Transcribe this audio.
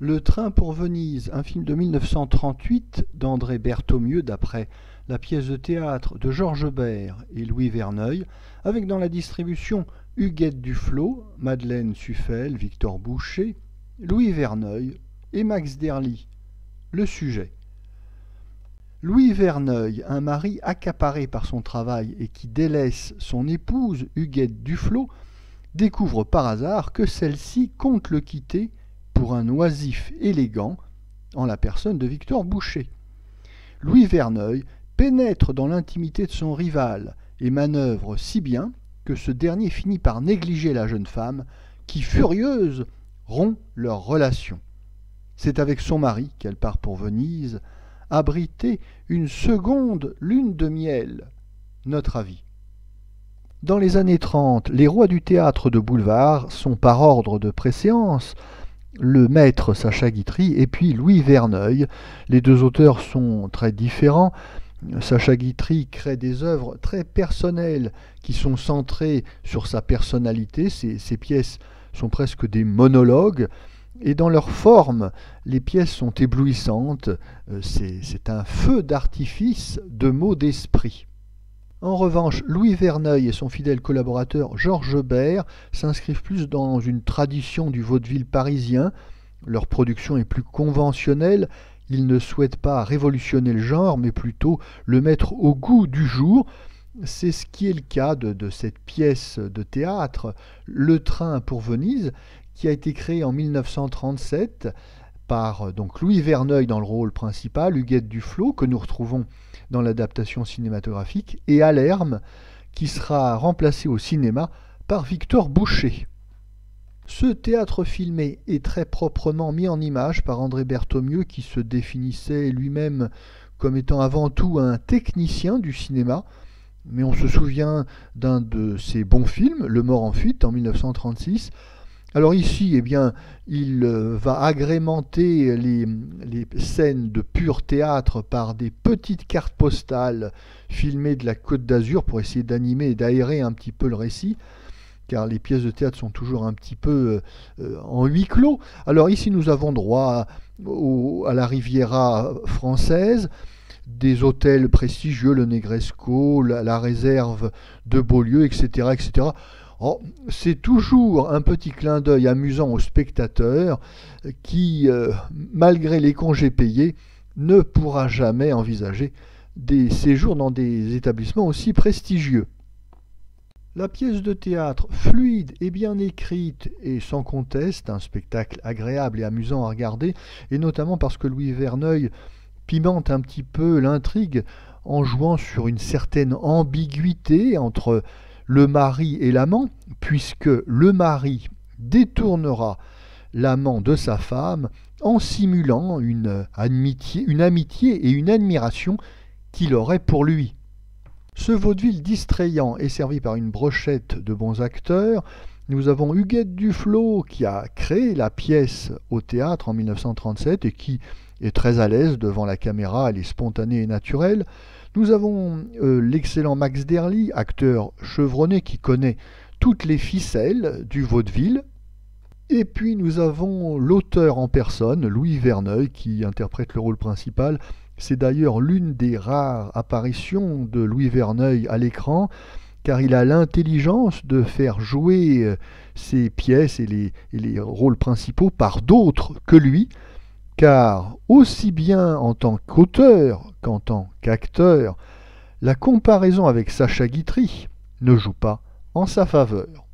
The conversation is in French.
Le train pour Venise, un film de 1938 d'André Berthaumieux d'après la pièce de théâtre de Georges Bert et Louis Verneuil, avec dans la distribution Huguette Duflot, Madeleine Suffel, Victor Boucher, Louis Verneuil et Max Derly. Le sujet. Louis Verneuil, un mari accaparé par son travail et qui délaisse son épouse Huguette Duflot, découvre par hasard que celle-ci compte le quitter pour un oisif élégant en la personne de Victor Boucher. Louis Verneuil pénètre dans l'intimité de son rival et manœuvre si bien que ce dernier finit par négliger la jeune femme qui, furieuse, rompt leur relation. C'est avec son mari qu'elle part pour Venise, abriter une seconde lune de miel. Notre avis. Dans les années 30, les rois du théâtre de boulevard sont par ordre de préséance le maître Sacha Guitry et puis Louis Verneuil. Les deux auteurs sont très différents. Sacha Guitry crée des œuvres très personnelles qui sont centrées sur sa personnalité. Ses pièces sont presque des monologues. Et dans leur forme, les pièces sont éblouissantes. C'est un feu d'artifice de mots d'esprit. En revanche, Louis Verneuil et son fidèle collaborateur Georges Bert s'inscrivent plus dans une tradition du vaudeville parisien. Leur production est plus conventionnelle. Ils ne souhaitent pas révolutionner le genre, mais plutôt le mettre au goût du jour. C'est ce qui est le cas de cette pièce de théâtre, Le Train pour Venise, qui a été créée en 1937 par Louis Verneuil dans le rôle principal, Huguette Duflot, que nous retrouvons dans l'adaptation cinématographique, et Allerme, qui sera remplacé au cinéma par Victor Boucher. Ce théâtre filmé est très proprement mis en image par André Berthaumieux, qui se définissait lui-même comme étant avant tout un technicien du cinéma, mais on se souvient d'un de ses bons films, Le Mort en fuite, en 1936. Alors ici, il va agrémenter les scènes de pur théâtre par des petites cartes postales filmées de la Côte d'Azur pour essayer d'animer et d'aérer un petit peu le récit, car les pièces de théâtre sont toujours un petit peu en huis clos. Alors ici, nous avons droit à la Riviera française, des hôtels prestigieux, le Negresco, la réserve de Beaulieu, etc., etc. Oh, c'est toujours un petit clin d'œil amusant aux spectateurs qui, malgré les congés payés, ne pourra jamais envisager des séjours dans des établissements aussi prestigieux. La pièce de théâtre, fluide et bien écrite, est sans conteste un spectacle agréable et amusant à regarder, et notamment parce que Louis Verneuil pimente un petit peu l'intrigue en jouant sur une certaine ambiguïté entre le mari et l'amant, puisque le mari détournera l'amant de sa femme en simulant une amitié et une admiration qu'il aurait pour lui. Ce vaudeville distrayant est servi par une brochette de bons acteurs. Nous avons Huguette Duflot qui a créé la pièce au théâtre en 1937 et qui est très à l'aise devant la caméra, elle est spontanée et naturelle. Nous avons l'excellent Max Derly, acteur chevronné qui connaît toutes les ficelles du vaudeville. Et puis nous avons l'auteur en personne, Louis Verneuil, qui interprète le rôle principal. C'est d'ailleurs l'une des rares apparitions de Louis Verneuil à l'écran, car il a l'intelligence de faire jouer ses pièces et les rôles principaux par d'autres que lui, car aussi bien en tant qu'auteur qu'en tant qu'acteur, la comparaison avec Sacha Guitry ne joue pas en sa faveur.